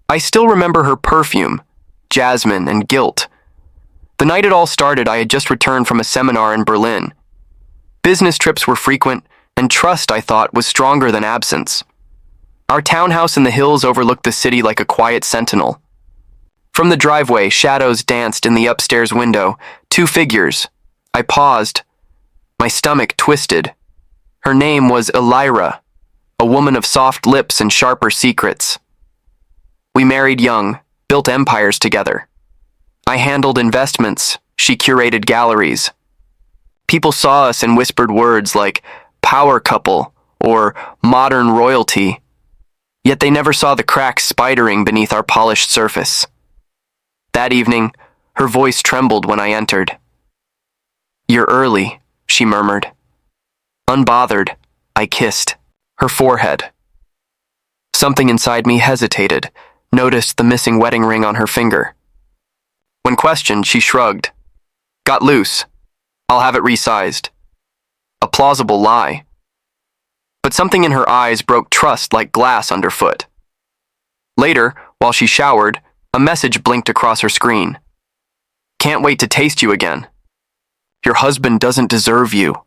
I still remember her perfume, jasmine and guilt. The night it all started, I had just returned from a seminar in Berlin. Business trips were frequent, and trust, I thought, was stronger than absence. Our townhouse in the hills overlooked the city like a quiet sentinel. From the driveway, shadows danced in the upstairs window, 2 figures. I paused. My stomach twisted. Her name was Elira, a woman of soft lips and sharper secrets. We married young, built empires together. I handled investments, she curated galleries. People saw us and whispered words like power couple or modern royalty, yet they never saw the cracks spidering beneath our polished surface. That evening, her voice trembled when I entered. "You're early," she murmured. Unbothered, I kissed her forehead. Something inside me hesitated, noticed the missing wedding ring on her finger. When questioned, she shrugged. "Got loose. I'll have it resized." A plausible lie. But something in her eyes broke trust like glass underfoot. Later, while she showered, a message blinked across her screen. "Can't wait to taste you again. Your husband doesn't deserve you."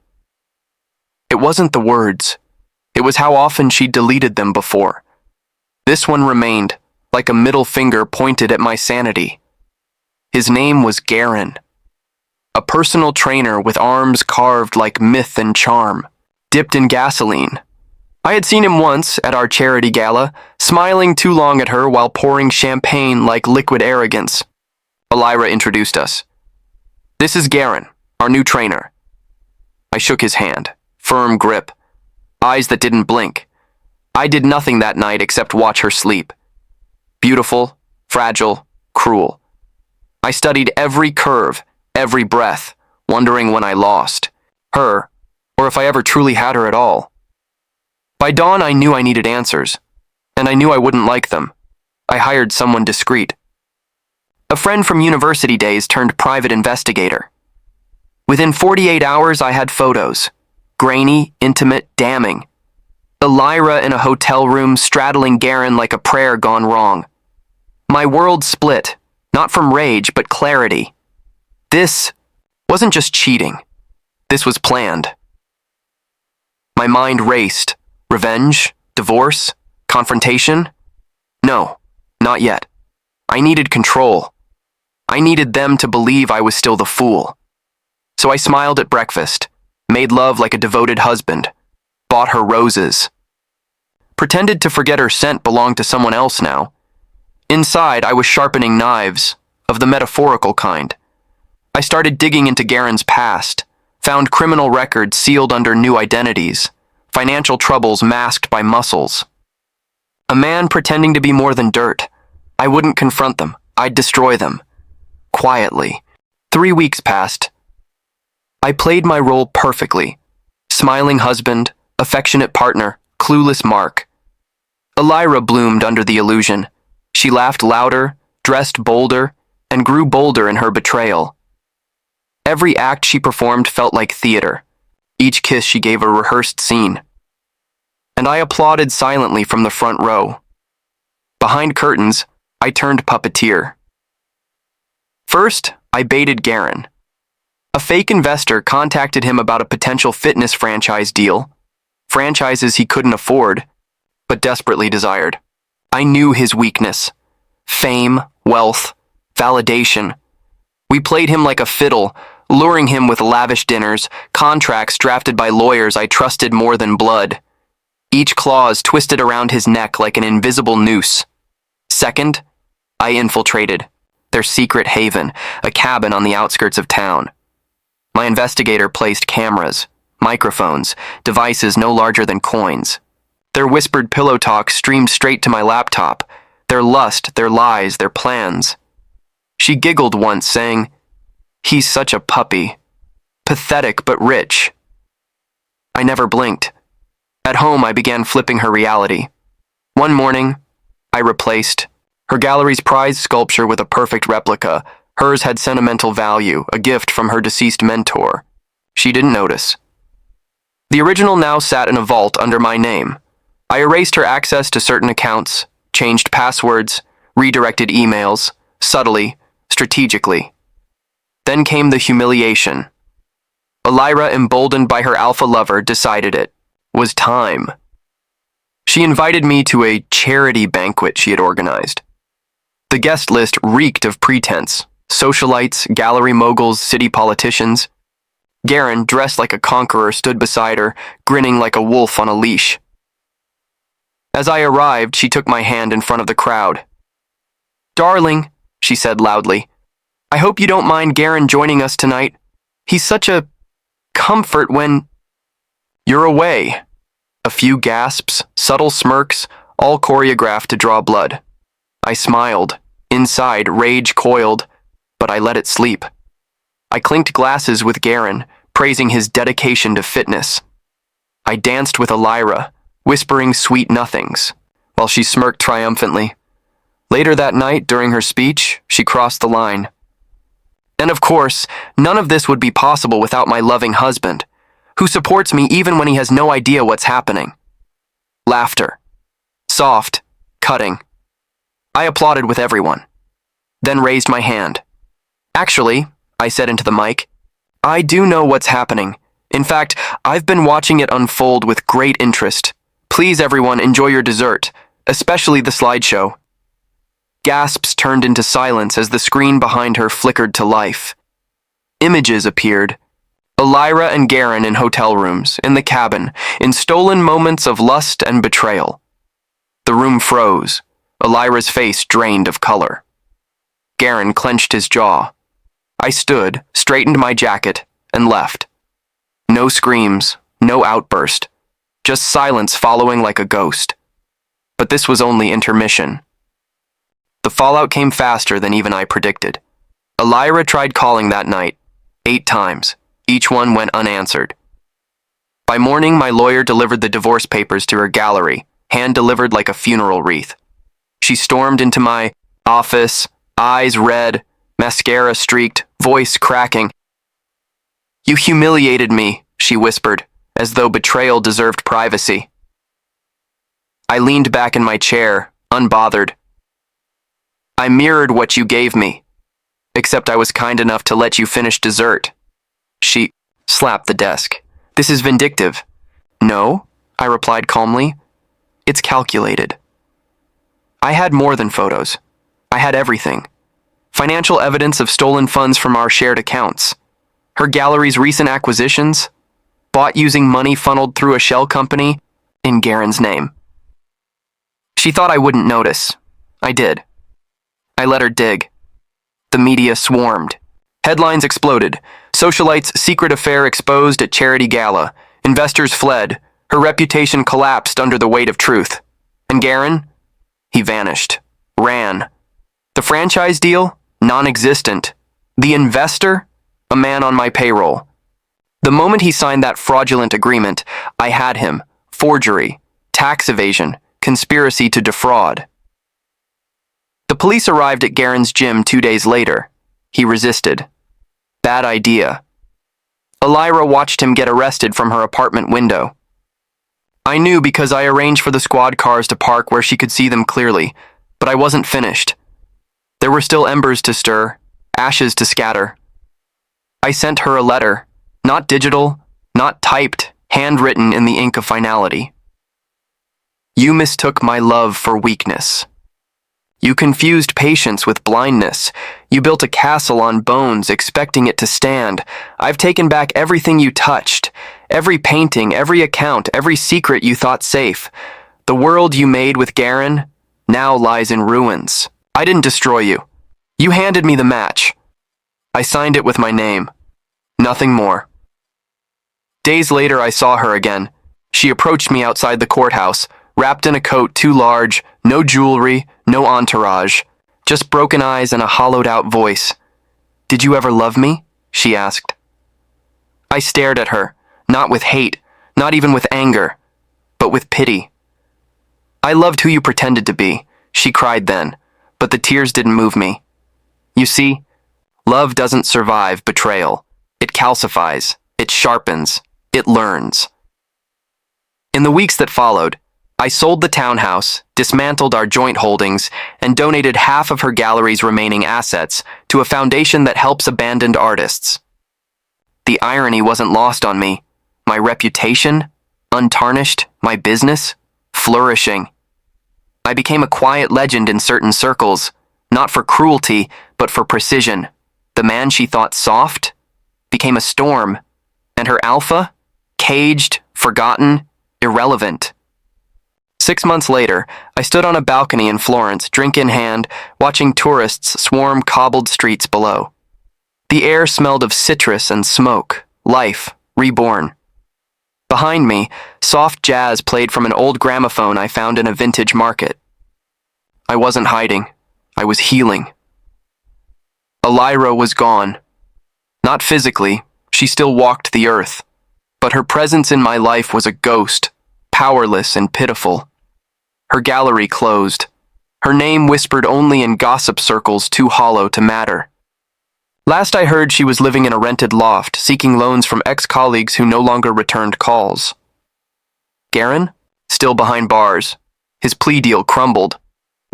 It wasn't the words. It was how often she'd deleted them before. This one remained, like a middle finger pointed at my sanity. His name was Garen. A personal trainer with arms carved like myth and charm, dipped in gasoline. I had seen him once at our charity gala, smiling too long at her while pouring champagne like liquid arrogance. Elira introduced us. "This is Garen, our new trainer." I shook his hand, firm grip, eyes that didn't blink. I did nothing that night except watch her sleep. Beautiful, fragile, cruel. I studied every curve, every breath, wondering when I lost her, or if I ever truly had her at all. By dawn, I knew I needed answers, and I knew I wouldn't like them. I hired someone discreet. A friend from university days turned private investigator. Within 48 hours, I had photos. Grainy, intimate, damning. Elira in a hotel room straddling Garen like a prayer gone wrong. My world split, not from rage, but clarity. This wasn't just cheating. This was planned. My mind raced. Revenge? Divorce? Confrontation? No, not yet. I needed control. I needed them to believe I was still the fool. So I smiled at breakfast, made love like a devoted husband, bought her roses. Pretended to forget her scent belonged to someone else now. Inside, I was sharpening knives, of the metaphorical kind. I started digging into Garen's past, found criminal records sealed under new identities, financial troubles masked by muscles. A man pretending to be more than dirt. I wouldn't confront them. I'd destroy them. Quietly. 3 weeks passed. I played my role perfectly. Smiling husband, affectionate partner, clueless Mark. Elira bloomed under the illusion. She laughed louder, dressed bolder, and grew bolder in her betrayal. Every act she performed felt like theater. Each kiss she gave a rehearsed scene. And I applauded silently from the front row. Behind curtains, I turned puppeteer. First, I baited Garen. A fake investor contacted him about a potential fitness franchise deal, franchises he couldn't afford, but desperately desired. I knew his weakness. Fame, wealth, validation. We played him like a fiddle, luring him with lavish dinners, contracts drafted by lawyers I trusted more than blood. Each clause twisted around his neck like an invisible noose. Second, I infiltrated their secret haven, a cabin on the outskirts of town. My investigator placed cameras, microphones, devices no larger than coins. Their whispered pillow talk streamed straight to my laptop, their lust, their lies, their plans. She giggled once, saying, "He's such a puppy. Pathetic but rich." I never blinked. At home, I began flipping her reality. One morning, I replaced her gallery's prized sculpture with a perfect replica. Hers had sentimental value, a gift from her deceased mentor. She didn't notice. The original now sat in a vault under my name. I erased her access to certain accounts, changed passwords, redirected emails, subtly, strategically. Then came the humiliation. Elira, emboldened by her alpha lover, decided it was time. She invited me to a charity banquet she had organized. The guest list reeked of pretense: socialites, gallery moguls, city politicians. Garen, dressed like a conqueror, stood beside her, grinning like a wolf on a leash. As I arrived, she took my hand in front of the crowd. "Darling," she said loudly, "I hope you don't mind Garen joining us tonight. He's such a comfort when you're away." A few gasps, subtle smirks, all choreographed to draw blood. I smiled. Inside, rage coiled, but I let it sleep. I clinked glasses with Garen, praising his dedication to fitness. I danced with Elira, whispering sweet nothings, while she smirked triumphantly. Later that night, during her speech, she crossed the line. And of course, none of this would be possible without my loving husband, who supports me even when he has no idea what's happening. Laughter. Soft, cutting. I applauded with everyone, then raised my hand. "Actually," I said into the mic, "I do know what's happening. In fact, I've been watching it unfold with great interest. Please, everyone, enjoy your dessert, especially the slideshow." Gasps turned into silence as the screen behind her flickered to life. Images appeared. Elira and Garen in hotel rooms, in the cabin, in stolen moments of lust and betrayal. The room froze, Elira's face drained of color. Garen clenched his jaw. I stood, straightened my jacket, and left. No screams, no outburst, just silence following like a ghost. But this was only intermission. The fallout came faster than even I predicted. Elira tried calling that night, 8 times. Each one went unanswered. By morning, my lawyer delivered the divorce papers to her gallery, hand-delivered like a funeral wreath. She stormed into my office, eyes red, mascara streaked, voice cracking. "You humiliated me," she whispered, as though betrayal deserved privacy. I leaned back in my chair, unbothered. "I mirrored what you gave me, except I was kind enough to let you finish dessert." She slapped the desk. "This is vindictive." "No," I replied calmly. "It's calculated." I had more than photos. I had everything. Financial evidence of stolen funds from our shared accounts. Her gallery's recent acquisitions, bought using money funneled through a shell company in Garen's name. She thought I wouldn't notice. I did. I let her dig. The media swarmed. Headlines exploded. Socialite's secret affair exposed at charity gala. Investors fled. Her reputation collapsed under the weight of truth. And Garen? He vanished. Ran. The franchise deal? Non-existent. The investor? A man on my payroll. The moment he signed that fraudulent agreement, I had him. Forgery, tax evasion, conspiracy to defraud. The police arrived at Garen's gym 2 days later. He resisted. Bad idea. Elira watched him get arrested from her apartment window. I knew because I arranged for the squad cars to park where she could see them clearly, but I wasn't finished. There were still embers to stir, ashes to scatter. I sent her a letter, not digital, not typed, handwritten in the ink of finality. You mistook my love for weakness. You confused patience with blindness. You built a castle on bones, expecting it to stand. I've taken back everything you touched, every painting, every account, every secret you thought safe. The world you made with Garen now lies in ruins. I didn't destroy you. You handed me the match. I signed it with my name. Nothing more. Days later, I saw her again. She approached me outside the courthouse, wrapped in a coat too large, no jewelry, no entourage, just broken eyes and a hollowed-out voice. "Did you ever love me?" she asked. I stared at her, not with hate, not even with anger, but with pity. "I loved who you pretended to be," she cried then, but the tears didn't move me. You see, love doesn't survive betrayal. It calcifies, it sharpens, it learns. In the weeks that followed, I sold the townhouse, dismantled our joint holdings, and donated half of her gallery's remaining assets to a foundation that helps abandoned artists. The irony wasn't lost on me. My reputation, untarnished, my business, flourishing. I became a quiet legend in certain circles, not for cruelty, but for precision. The man she thought soft became a storm, and her alpha, caged, forgotten, irrelevant. 6 months later, I stood on a balcony in Florence, drink in hand, watching tourists swarm cobbled streets below. The air smelled of citrus and smoke, life, reborn. Behind me, soft jazz played from an old gramophone I found in a vintage market. I wasn't hiding. I was healing. Elira was gone. Not physically, she still walked the earth, but her presence in my life was a ghost, powerless and pitiful. Her gallery closed. Her name whispered only in gossip circles too hollow to matter. Last I heard, she was living in a rented loft, seeking loans from ex-colleagues who no longer returned calls. Garen? Still behind bars. His plea deal crumbled.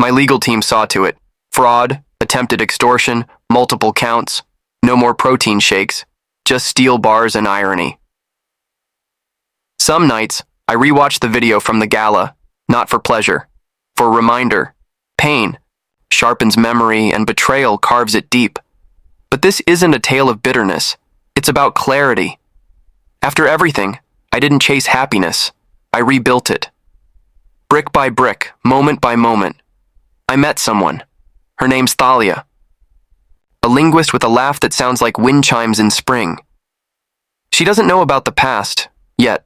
My legal team saw to it. Fraud, attempted extortion, multiple counts. No more protein shakes. Just steel bars and irony. Some nights, I rewatch the video from the gala, not for pleasure, for reminder. Pain sharpens memory and betrayal carves it deep. But this isn't a tale of bitterness. It's about clarity. After everything, I didn't chase happiness. I rebuilt it. Brick by brick, moment by moment. I met someone. Her name's Thalia. A linguist with a laugh that sounds like wind chimes in spring. She doesn't know about the past, yet.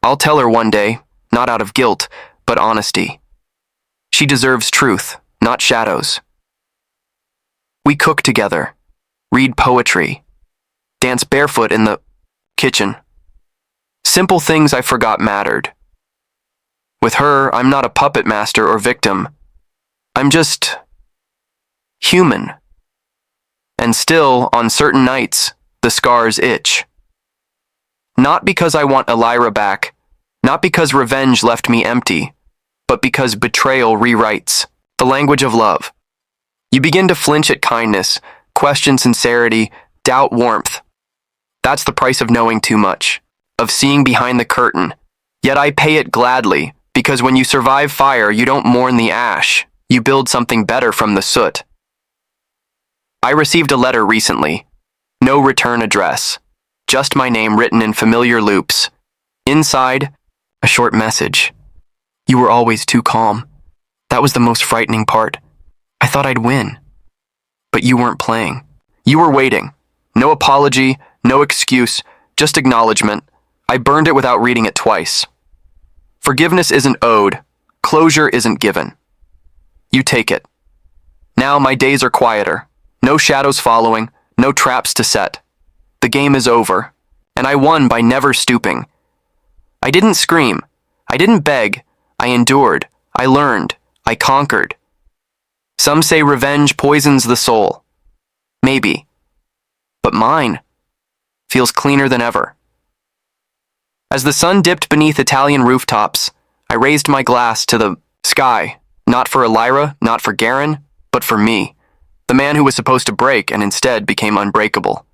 I'll tell her one day, not out of guilt, but honesty. She deserves truth, not shadows. We cook together, read poetry, dance barefoot in the kitchen. Simple things I forgot mattered. With her, I'm not a puppet master or victim. I'm just human. And still, on certain nights, the scars itch. Not because I want Elira back, not because revenge left me empty, but because betrayal rewrites the language of love. You begin to flinch at kindness, question sincerity, doubt warmth. That's the price of knowing too much, of seeing behind the curtain. Yet I pay it gladly, because when you survive fire, you don't mourn the ash. You build something better from the soot. I received a letter recently. No return address. Just my name written in familiar loops. Inside, a short message. You were always too calm. That was the most frightening part. I thought I'd win. But you weren't playing. You were waiting. No apology, no excuse, just acknowledgement. I burned it without reading it twice. Forgiveness isn't owed. Closure isn't given. You take it. Now my days are quieter. No shadows following, no traps to set. The game is over, and I won by never stooping. I didn't scream. I didn't beg. I endured. I learned. I conquered. Some say revenge poisons the soul. Maybe. But mine feels cleaner than ever. As the sun dipped beneath Italian rooftops, I raised my glass to the sky, not for Elira, not for Garen, but for me, the man who was supposed to break and instead became unbreakable.